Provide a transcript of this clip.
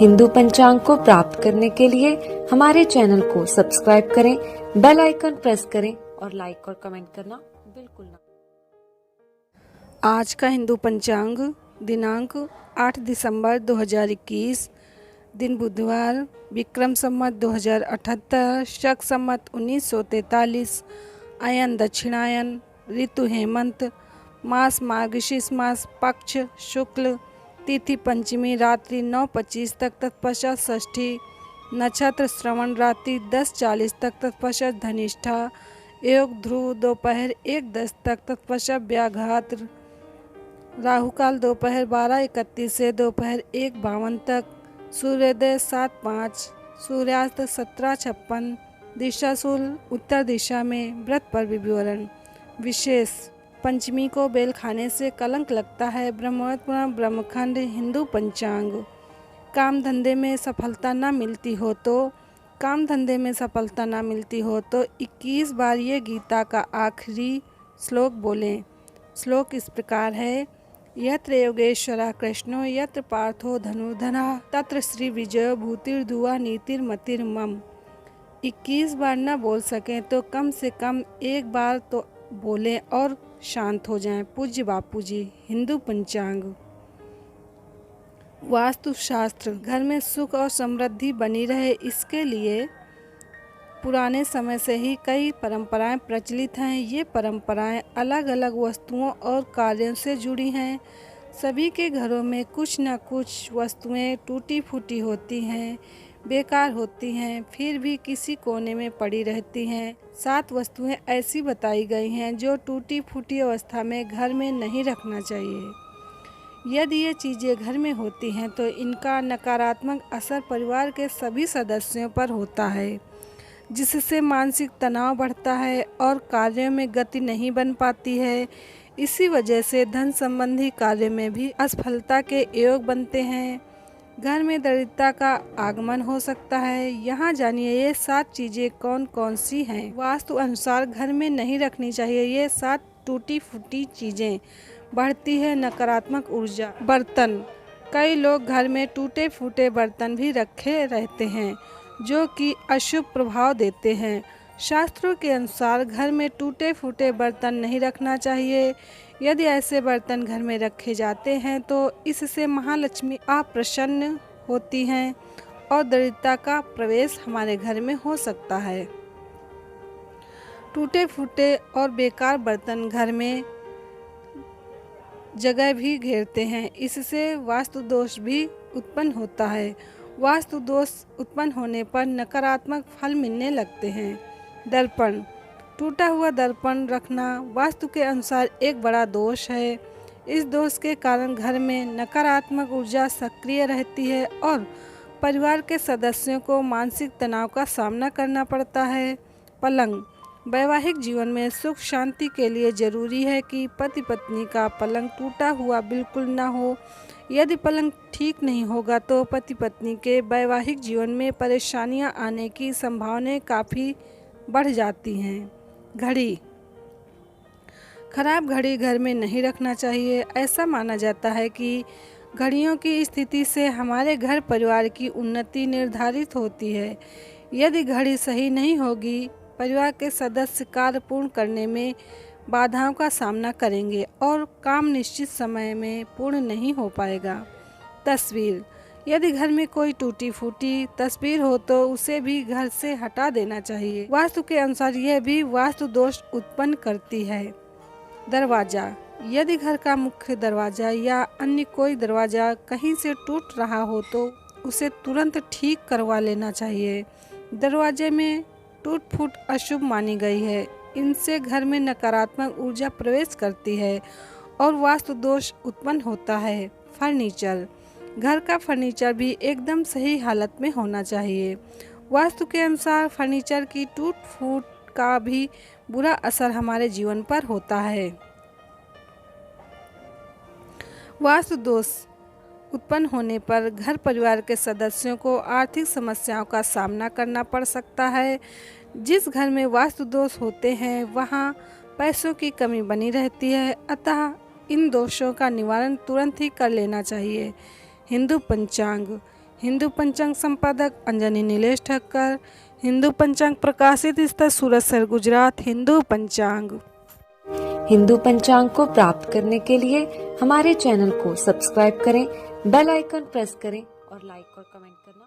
हिंदू पंचांग को प्राप्त करने के लिए हमारे चैनल को सब्सक्राइब करें, बेल आइकन प्रेस करें और लाइक और कमेंट करना बिल्कुल ना। आज का हिंदू पंचांग दिनांक 8 दिसंबर 2021, दिन बुधवार, विक्रम संवत 2078, शक संवत 1943, अयन दक्षिणायन, ऋतु हेमंत, मास मार्गशीर्ष मास, पक्ष शुक्ल, तिथि पंचमी, रात्रि 9:25 तक, तत्पश्चात षष्ठी, नक्षत्र श्रवण, रात्रि 10:40 तक, तत्पश्चात धनिष्ठा, योग ध्रुव दोपहर 1:10 तक, तत्पश्चात व्याघात, राहुकाल दोपहर 12:31 से दोपहर 1:52 तक, सूर्योदय 7:05, सूर्यास्त 17:56, दिशाशूल उत्तर दिशा में। व्रत पर विवरण विशेष पंचमी को बेल खाने से कलंक लगता है। ब्रह्मोत्तर पुराण ब्रह्मखंड हिंदू पंचांग। काम धंधे में सफलता न मिलती हो तो 21 बार ये गीता का आखिरी श्लोक बोलें। श्लोक इस प्रकार है: यत्र योगेश्वरा कृष्णो यत्र पार्थो धनुर्धरः तत्र श्री विजयो भूतिर्धुवा नीतिर्मतिर्मम। 21 बार न बोल सकें तो कम से कम एक बार तो बोलें और शांत हो जाएं। पूज्य बापू जी। हिंदू पंचांग। वास्तुशास्त्र। घर में सुख और समृद्धि बनी रहे, इसके लिए पुराने समय से ही कई परंपराएं प्रचलित हैं। ये परंपराएं अलग अलग वस्तुओं और कार्यों से जुड़ी हैं। सभी के घरों में कुछ न कुछ वस्तुएं टूटी फूटी होती हैं, बेकार होती हैं, फिर भी किसी कोने में पड़ी रहती हैं। 7 वस्तुएं ऐसी बताई गई हैं जो टूटी फूटी अवस्था में घर में नहीं रखना चाहिए। यदि ये चीज़ें घर में होती हैं तो इनका नकारात्मक असर परिवार के सभी सदस्यों पर होता है, जिससे मानसिक तनाव बढ़ता है और कार्यों में गति नहीं बन पाती है। इसी वजह से धन संबंधी कार्य में भी असफलता के योग बनते हैं। घर में दरिद्रता का आगमन हो सकता है। यहाँ जानिए ये 7 चीजें कौन कौन सी हैं। वास्तु अनुसार घर में नहीं रखनी चाहिए ये 7 टूटी फूटी चीजें। बढ़ती है नकारात्मक ऊर्जा। बर्तन। कई लोग घर में टूटे फूटे बर्तन भी रखे रहते हैं जो कि अशुभ प्रभाव देते हैं। शास्त्रों के अनुसार घर में टूटे फूटे बर्तन नहीं रखना चाहिए। यदि ऐसे बर्तन घर में रखे जाते हैं तो इससे महालक्ष्मी अप्रसन्न होती हैं और दरिद्रता का प्रवेश हमारे घर में हो सकता है। टूटे फूटे और बेकार बर्तन घर में जगह भी घेरते हैं, इससे वास्तु दोष भी उत्पन्न होता है। वास्तु दोष उत्पन्न होने पर नकारात्मक फल मिलने लगते हैं। दर्पण। टूटा हुआ दर्पण रखना वास्तु के अनुसार एक बड़ा दोष है। इस दोष के कारण घर में नकारात्मक ऊर्जा सक्रिय रहती है और परिवार के सदस्यों को मानसिक तनाव का सामना करना पड़ता है। पलंग। वैवाहिक जीवन में सुख शांति के लिए जरूरी है कि पति पत्नी का पलंग टूटा हुआ बिल्कुल न हो। यदि पलंग ठीक नहीं होगा तो पति पत्नी के वैवाहिक जीवन में परेशानियां आने की संभावनाएं काफ़ी बढ़ जाती हैं। घड़ी। खराब घड़ी घर में नहीं रखना चाहिए। ऐसा माना जाता है कि घड़ियों की स्थिति से हमारे घर परिवार की उन्नति निर्धारित होती है। यदि घड़ी सही नहीं होगी, परिवार के सदस्य कार्य पूर्ण करने में बाधाओं का सामना करेंगे और काम निश्चित समय में पूर्ण नहीं हो पाएगा। तस्वीर। यदि घर में कोई टूटी फूटी तस्वीर हो तो उसे भी घर से हटा देना चाहिए। वास्तु के अनुसार यह भी वास्तु दोष उत्पन्न करती है। दरवाजा। यदि घर का मुख्य दरवाजा या अन्य कोई दरवाजा कहीं से टूट रहा हो तो उसे तुरंत ठीक करवा लेना चाहिए। दरवाजे में टूट फूट अशुभ मानी गई है। इनसे घर में नकारात्मक ऊर्जा प्रवेश करती है और वास्तु दोष उत्पन्न होता है। फर्नीचर। घर का फर्नीचर भी एकदम सही हालत में होना चाहिए। वास्तु के अनुसार फर्नीचर की टूट फूट का भी बुरा असर हमारे जीवन पर होता है। वास्तु दोष उत्पन्न होने पर घर परिवार के सदस्यों को आर्थिक समस्याओं का सामना करना पड़ सकता है। जिस घर में वास्तु दोष होते हैं वहाँ पैसों की कमी बनी रहती है, अतः इन दोषों का निवारण तुरंत ही कर लेना चाहिए। हिंदू पंचांग। हिंदू पंचांग संपादक अंजनी नीलेश ठक्कर। हिंदू पंचांग प्रकाशित स्थल सूरत शहर गुजरात। हिंदू पंचांग। हिंदू पंचांग को प्राप्त करने के लिए हमारे चैनल को सब्सक्राइब करें, बेल आइकन प्रेस करें और लाइक और कमेंट करना